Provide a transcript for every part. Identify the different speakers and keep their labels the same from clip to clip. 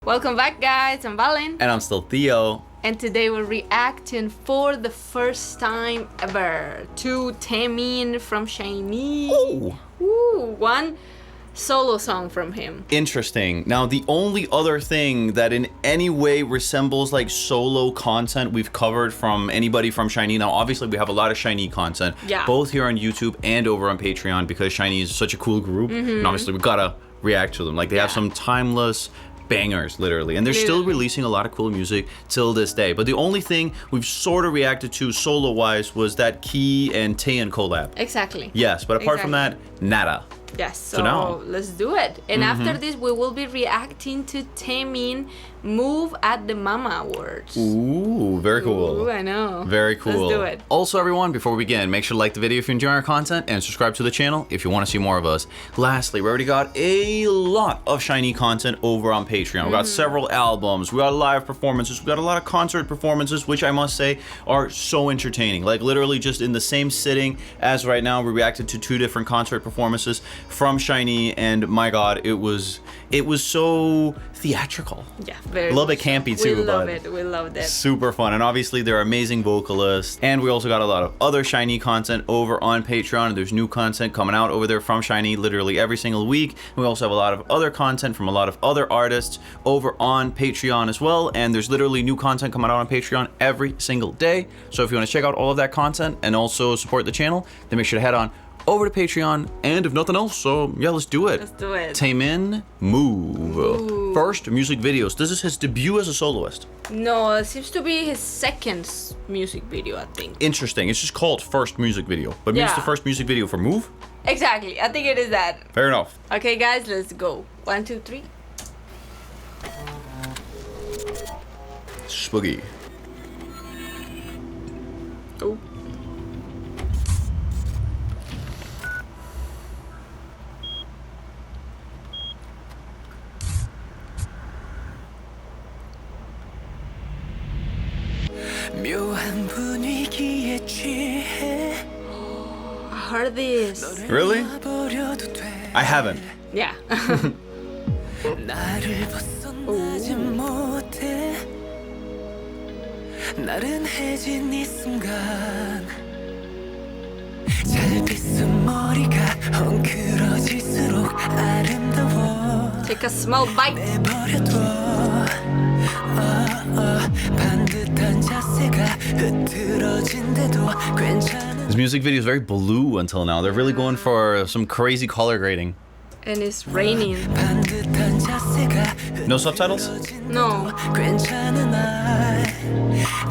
Speaker 1: Welcome back, guys. I'm Valen.
Speaker 2: And I'm still Theo.
Speaker 1: And today we're reacting for the first time ever to TAEMIN from SHINee.
Speaker 2: Oh!
Speaker 1: Ooh, one solo song from him.
Speaker 2: Interesting. Now, the only other thing that in any way resembles like solo content we've covered from anybody from SHINee. Now, obviously, we have a lot of SHINee content, both here on YouTube and over on Patreon because SHINee is such a cool group. And obviously, we gotta react to them. Like, they have some timeless bangers, literally, and they're still releasing a lot of cool music till this day. But the only thing we've sort of reacted to solo wise was that Key and Taeyeon collab.
Speaker 1: Exactly.
Speaker 2: Yes, but apart from that, nada.
Speaker 1: Yes, so now let's do it. And after this, we will be reacting to TAEMIN Move at the Mama Awards.
Speaker 2: Ooh, very cool.
Speaker 1: Ooh, I know.
Speaker 2: Very cool.
Speaker 1: Let's do it.
Speaker 2: Also, everyone, before we begin, make sure to like the video if you're enjoying our content and subscribe to the channel if you want to see more of us. Lastly, we already got a lot of SHINee content over on Patreon. We got several albums, we got live performances, we got a lot of concert performances, which I must say are so entertaining. Like literally just in the same sitting as right now, we reacted to 2 different concert performances from SHINee, and my god, it was so theatrical.
Speaker 1: Yeah, very
Speaker 2: a little bit campy too.
Speaker 1: We love it. We loved it.
Speaker 2: Super fun, and obviously they're amazing vocalists. And we also got a lot of other SHINee content over on Patreon. And there's new content coming out over there from SHINee literally every single week. We also have a lot of other content from a lot of other artists over on Patreon as well. And there's literally new content coming out on Patreon every single day. So if you want to check out all of that content and also support the channel, then make sure to head on over to Patreon, and if nothing else, so yeah, let's do it.
Speaker 1: Let's do it.
Speaker 2: TAEMIN Move.
Speaker 1: Ooh.
Speaker 2: First music videos. This is his debut as a soloist.
Speaker 1: No, it seems to be his second music video, I think.
Speaker 2: Interesting. It's just called first music video, but maybe it's the first music video for Move?
Speaker 1: Exactly. I think it is that.
Speaker 2: Fair enough.
Speaker 1: Okay, guys, let's go. 1, 2, 3.
Speaker 2: Spooky.
Speaker 1: Oh.
Speaker 3: 묘한 분위기에 취해
Speaker 1: I heard this.
Speaker 2: Really? I haven't.
Speaker 1: Yeah.
Speaker 3: 나를 벗어나지 못해 나른해진 이 순간 잘 빗은 머리가 헝클어질수록 아름다워
Speaker 1: Take a small bite.
Speaker 3: 내버려둬 반듯한 자세가 흐트러진데도 괜찮은
Speaker 2: This music video is very blue until now. They're really going for some crazy color grading.
Speaker 1: And it's raining.
Speaker 3: 반듯한 자세가
Speaker 2: No subtitles?
Speaker 1: No.
Speaker 3: 괜찮은 날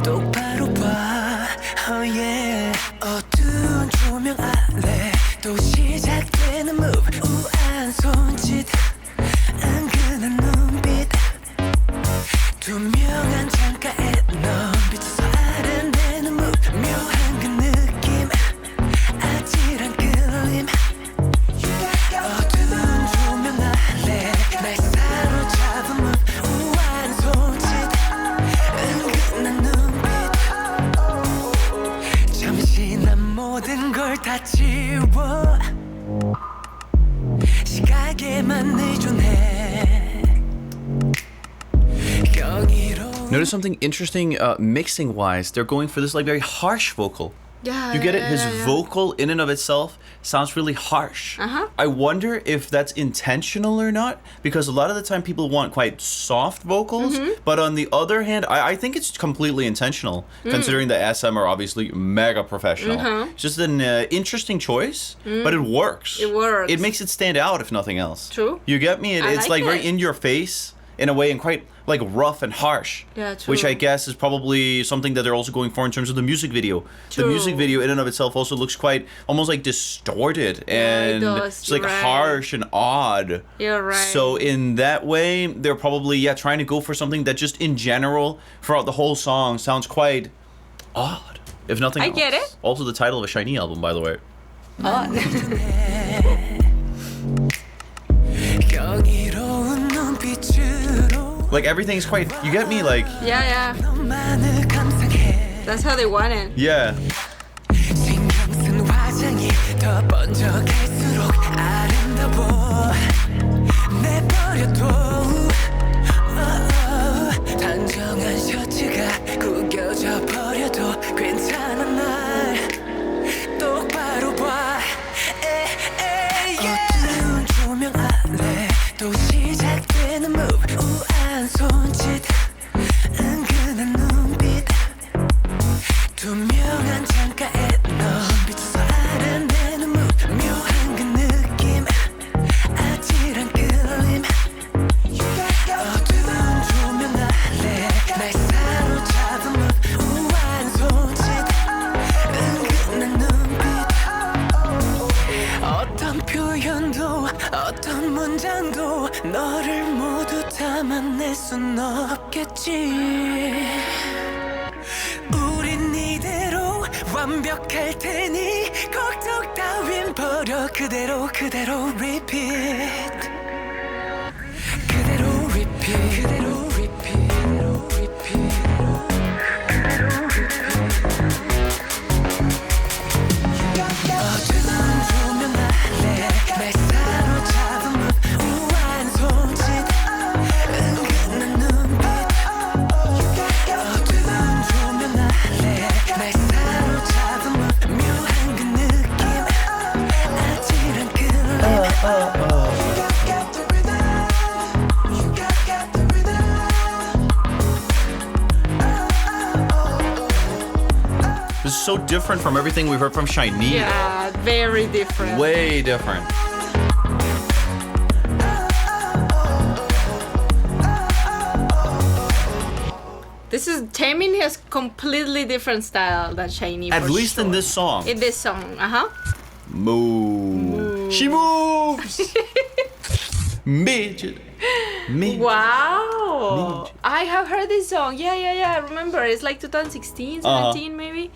Speaker 3: 똑바로 봐 oh yeah. 어두운 조명 아래 또 시작되는 move 우아한 손짓 은근한 눈빛 투명한 창가에 넌 비춰서 아른대는 move 묘한 그 느낌 아찔한 끌림 어두운 조명 아래 날 사로잡은 move 우아한 손짓 은근한 눈빛 잠시 난 모든 걸 다 지워 시각에만 의존해
Speaker 2: Notice something interesting mixing wise. They're going for this like very harsh vocal.
Speaker 1: Yeah.
Speaker 2: You get it? His vocal in and of itself sounds really harsh. I wonder if that's intentional or not, because a lot of the time people want quite soft vocals, but on the other hand, I think it's completely intentional, considering the SM are obviously mega professional. It's just an interesting choice, but it works.
Speaker 1: It works.
Speaker 2: It makes it stand out, if nothing else.
Speaker 1: True.
Speaker 2: You get me? It's like very in your face in a way, and quite like rough and harsh.
Speaker 1: Yeah, true.
Speaker 2: Which I guess is probably something that they're also going for in terms of the music video.
Speaker 1: True.
Speaker 2: The music video in and of itself also looks quite almost like distorted, and
Speaker 1: it does.
Speaker 2: it's like
Speaker 1: You're right.
Speaker 2: harsh and odd.
Speaker 1: You're right.
Speaker 2: So in that way, they're probably trying to go for something that just in general throughout the whole song sounds quite odd, if nothing else.
Speaker 1: I get it.
Speaker 2: Also the title of a SHINee album, by the way.
Speaker 3: 경이로운 눈빛으로
Speaker 2: Like everything's quite, you get me? Like,
Speaker 1: Yeah.
Speaker 3: 너만을 감상해
Speaker 1: That's how they want it.
Speaker 2: yeah.
Speaker 3: 신경 쓴 화장이 더 번져갈수록 아름다워 내버려둬 순 없겠지 우린 이대로 완벽할 테니 걱정 따윈 버려 그대로 repeat 그대로 repeat 그대로 repeat 어두운 조명 아래 날 사로잡은 듯 우아한 손짓 은근한 눈빛 어두운 조명 아래 날 사로잡은 듯 묘한 그 느낌 아찔한 끌림
Speaker 2: This is so different from everything we heard from SHINee.
Speaker 1: Yeah, very different.
Speaker 2: Way different.
Speaker 1: This is TAEMIN has completely different style than SHINee.
Speaker 2: At least in this song.
Speaker 1: In this song,
Speaker 2: Move. She moves. Midget. Midget.
Speaker 1: Wow.
Speaker 2: Midget.
Speaker 1: I have heard this song. Yeah. I remember. It's like 2016, 17 maybe.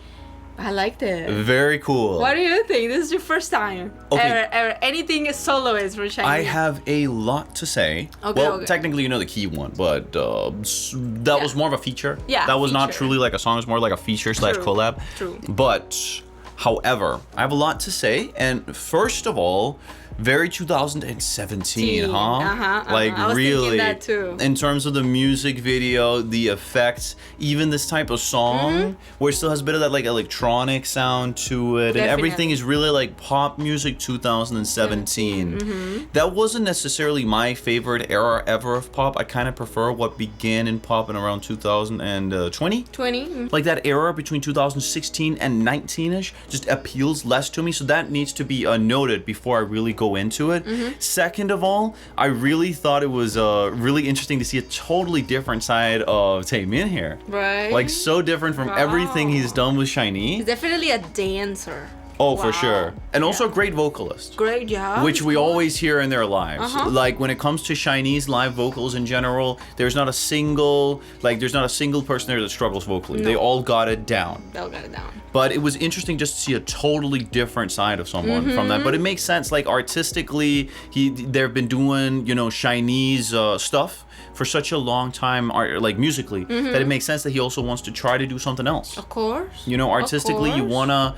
Speaker 1: I liked it.
Speaker 2: Very cool.
Speaker 1: What do you think? This is your first time ever anything soloist from SHINee.
Speaker 2: I have a lot to say.
Speaker 1: Okay.
Speaker 2: Technically, you know the key one, but that was more of a feature.
Speaker 1: Yeah,
Speaker 2: that was not
Speaker 1: feature.
Speaker 2: truly like a song. It's more like a feature / collab.
Speaker 1: True.
Speaker 2: But, however, I have a lot to say. And first of all, very 2017, Like
Speaker 1: I was
Speaker 2: really,
Speaker 1: thinking that too.
Speaker 2: in terms of the music video, the effects, even this type of song, where it still has a bit of that like electronic sound to it, and everything is really like pop music 2017. That wasn't necessarily my favorite era ever of pop. I kind of prefer what began in pop in around 2020.
Speaker 1: 20.
Speaker 2: Like that era between 2016 and 19ish just appeals less to me, so that needs to be noted before I really go into it. Second of all, I really thought it was really interesting to see a totally different side of TAEMIN here.
Speaker 1: Right.
Speaker 2: Like so different from everything he's done with SHINee.
Speaker 1: He's definitely a dancer.
Speaker 2: Oh, for sure. And also a great vocalist.
Speaker 1: Great job.
Speaker 2: Which we always hear in their lives. Like when it comes to SHINee's live vocals in general, there's not a single person there that struggles vocally.
Speaker 1: No.
Speaker 2: They all got it down.
Speaker 1: They all got it down.
Speaker 2: But it was interesting just to see a totally different side of someone from that. But it makes sense, like artistically, they've been doing, SHINee's stuff for such a long time, like musically, that it makes sense that he also wants to try to do something else.
Speaker 1: Of course.
Speaker 2: Artistically, you wanna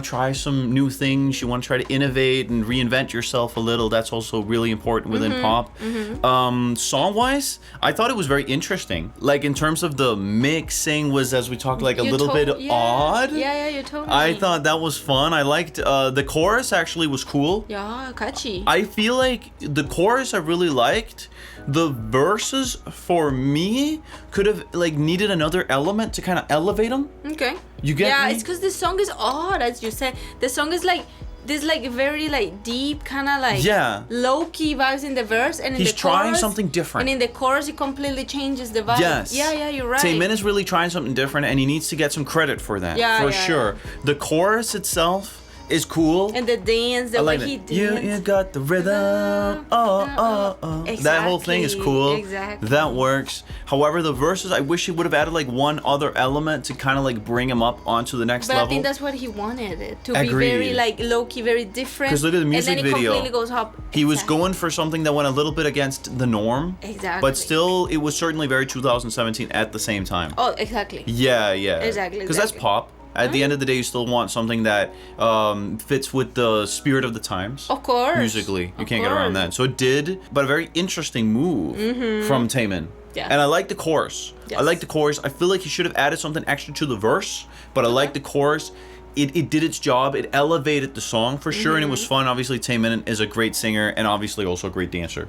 Speaker 2: try some new things. You wanna try to innovate and reinvent yourself a little. That's also really important within pop. Song-wise, I thought it was very interesting. Like in terms of the mixing was, as we talked, like a little bit odd.
Speaker 1: Yeah, you told me.
Speaker 2: I thought that was fun. I liked the chorus actually was cool.
Speaker 1: Yeah, catchy.
Speaker 2: I feel like the chorus I really liked. The verses for me could have like needed another element to kind of elevate them.
Speaker 1: Okay.
Speaker 2: You get me?
Speaker 1: Yeah, it's because the song is odd, as you said. The song is like this, like very like deep, kind of like low key vibes in the verse, and in
Speaker 2: he's
Speaker 1: the chorus,
Speaker 2: trying something different.
Speaker 1: And in the chorus, it completely changes the vibe.
Speaker 2: Yes.
Speaker 1: Yeah, you're right.
Speaker 2: TAEMIN is really trying something different, and he needs to get some credit for that. For sure. The chorus itself is cool.
Speaker 1: And the dance, the way he dances.
Speaker 2: You got the rhythm.
Speaker 1: Exactly.
Speaker 2: That whole thing is cool.
Speaker 1: Exactly.
Speaker 2: That works. However, the verses, I wish he would have added like one other element to kind of like bring him up onto the next level.
Speaker 1: But I think that's what he wanted it to be very like low key, very different.
Speaker 2: Because look at the music
Speaker 1: and then
Speaker 2: video.
Speaker 1: It completely goes up.
Speaker 2: He was going for something that went a little bit against the norm.
Speaker 1: Exactly.
Speaker 2: But still, it was certainly very 2017 at the same time.
Speaker 1: Oh, exactly.
Speaker 2: Yeah.
Speaker 1: Exactly.
Speaker 2: Because that's pop. At the end of the day, you still want something that fits with the spirit of the times.
Speaker 1: Of course.
Speaker 2: Musically. You can't get around that. So it did, but a very interesting move from TAEMIN.
Speaker 1: Yeah.
Speaker 2: And I like the chorus.
Speaker 1: Yes.
Speaker 2: I like the chorus. I feel like he should have added something extra to the verse, but I like the chorus. It did its job. It elevated the song for sure, and it was fun. Obviously, TAEMIN is a great singer and obviously also a great dancer.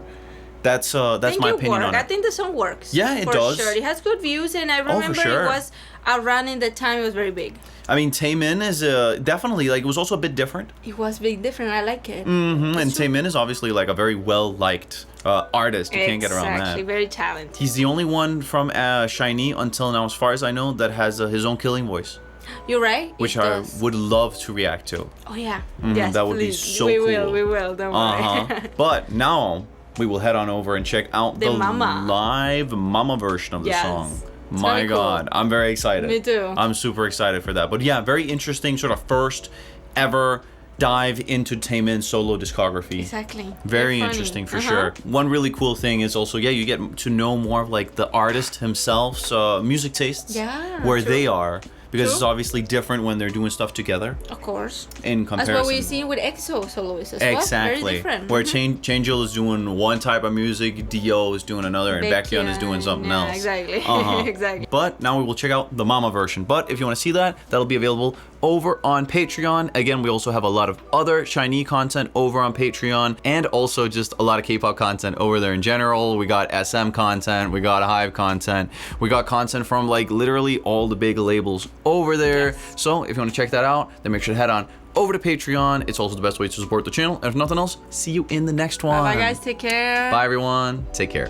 Speaker 2: That's my opinion on it.
Speaker 1: I think the song works.
Speaker 2: Yeah, it does.
Speaker 1: For sure. It has good views, and I remember it was around in the time it was very big.
Speaker 2: I mean, TAEMIN is definitely, like, it was also a bit different.
Speaker 1: It was big different. I like it.
Speaker 2: And TAEMIN is obviously, like, a very well-liked artist. You can't get around that.
Speaker 1: Exactly. Very talented.
Speaker 2: He's the only one from SHINee until now, as far as I know, that has his own killing voice.
Speaker 1: You're right.
Speaker 2: Which I would love to react to.
Speaker 1: Oh, yeah. Yes,
Speaker 2: that would be so cool.
Speaker 1: We will. Don't worry.
Speaker 2: But now, we will head on over and check out the
Speaker 1: Mama.
Speaker 2: live Mama version of the song.
Speaker 1: It's
Speaker 2: My
Speaker 1: very
Speaker 2: God,
Speaker 1: cool.
Speaker 2: I'm very excited.
Speaker 1: Me too.
Speaker 2: I'm super excited for that. But yeah, very interesting sort of first ever dive into TAEMIN's solo discography.
Speaker 1: Exactly.
Speaker 2: Very
Speaker 1: funny.
Speaker 2: interesting for sure. One really cool thing is also, yeah, you get to know more of like the artist himself's music tastes.
Speaker 1: Yeah,
Speaker 2: where
Speaker 1: true.
Speaker 2: they are. Because
Speaker 1: True.
Speaker 2: it's obviously different when they're doing stuff together.
Speaker 1: Of course.
Speaker 2: In comparison.
Speaker 1: That's what we've seen with EXO soloists as well.
Speaker 2: Exactly.
Speaker 1: Very different.
Speaker 2: Where Changeol is doing one type of music, Dio is doing another, and Baekhyun is doing something else.
Speaker 1: Exactly. Exactly.
Speaker 2: But now we will check out the Mama version. But if you want to see that, that'll be available over on Patreon. Again, we also have a lot of other SHINee content over on Patreon, and also just a lot of K-pop content over there in general. We got SM content, we got Hive content, we got content from like literally all the big labels over there. Yes. So if you want to check that out, then make sure to head on over to Patreon. It's also the best way to support the channel. And if nothing else, see you in the next one.
Speaker 1: Bye guys, take care.
Speaker 2: Bye everyone, take care.